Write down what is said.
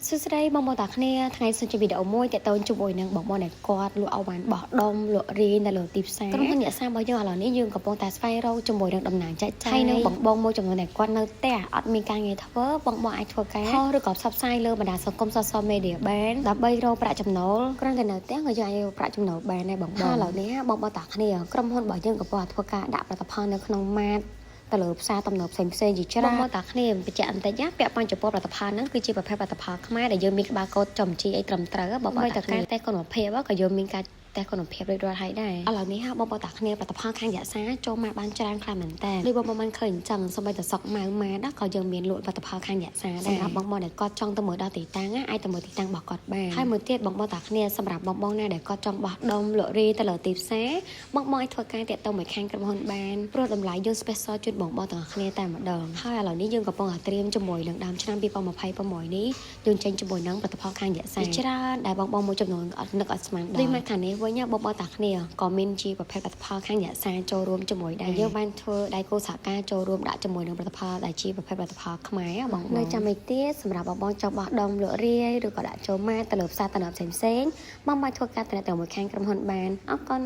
សួស្តីបងប្អូនទាំងគ្នាថ្ងៃសុខវីដេអូមួយតេតូនជាមួយនឹងបងប្អូនដែលគាត់លក់អវ៉ាន់បោះដុំលក់រីនៅលើទីផ្សារក្រុមហ៊ុនអ្នកសារបស់យើងឥឡូវនេះយើងកំពុងតែស្វែងរកជាមួយនឹងតំណាងចែកចាយហើយនឹងបងមួយចំនួនដែលគាត់នៅផ្ទះអត់មានការងារធ្វើបងអាចធ្វើការឬក៏ផ្សព្វផ្សាយលើបណ្ដាសង្គម social media បានដើម្បីរកប្រាក់ចំណូលគ្រាន់តែនៅផ្ទះក៏យើងអាចរកប្រាក់ចំណូលបានដែរបងឥឡូវនេះបងប្អូនទាំងគ្នាក្រុមហ៊ុនរបស់យើងកំពុងតែធ្វើការដាក់ផលិតផលនៅក្នុងម៉ាតទៅលើផ្សារទំនើបផ្សេងជាច្រើនមកតាគ្នាបញ្ជាក់បន្តិចណាពាក់ព័ន្ធចំពោះផលិតផលហ្នឹងគឺជាប្រភេទផលិតផលខ្មែរដែលយើងមានក្បាលកោដចំជីអីត្រឹមត្រូវបងប្អូនតែការតែគុណភាពក៏យើងមានការតែគុណភាពដូចរាល់ហើយដែរឥឡូវនេះបងប្អូនតាគ្នាផលិតផលខាងរក្សាចូលមកបានច្រើនខ្លាំងមែនតើដូចបងប្អូនបានឃើញអញ្ចឹងសូម្បីតែសក់ម៉ៅម៉ាណាក៏យើងមានលក់ផលិតផលខាងរក្សាដែរសម្រាប់បងប្អូនដែលគាត់ចង់ទៅមើលដល់ទីតាំងអាចទៅមើលទីតាំងរបស់គាត់បានហើយមួយទៀតបងប្អូនតាគ្នាសម្រាប់បងប្អូនណាដែលគាត់ចង់បោះដុំលក់រីទៅលើទីផ្សារបងប្អូនអាចធ្វើការតាក់ទងមួយខាងក្រុមហ៊ុនបានព្រោះតម្លៃយើង special ជូនបងប្អូនទាំងគ្នាតែម្ដងហើយឥឡូវនេះយើងកំពុងតែត្រៀមជាមួយនឹងដើមឆ្នាំ2026នេះយើងចេញជាមួយនឹងផលិតផលខាងរក្សាច្រើនដែលបងប្អូនមួយចំនួនអត់នឹកអត់ស្មានដែរដូចមកខាងនេះវិញបងប្អូនតាគ្នាក៏មានជាប្រភេទផលិតផលខាងរក្សាចូលរួមជាមួយដែរយើងបានធ្វើដៃគូសហការចូលរួមដាក់ជាមួយនឹងផលិតផលដែលជាប្រភេទផលិតផលខ្មែរបងនៅចាំឯទៀតសម្រាប់បងប្អូនចង់បោះដុំលក់រាយឬក៏ដាក់ចូលម៉ាតទៅលើផ្សារតំណផ្សេងៗបងអាចធ្វើការតំណមួយខាងក្រុមហ៊ុនបានអរគុណ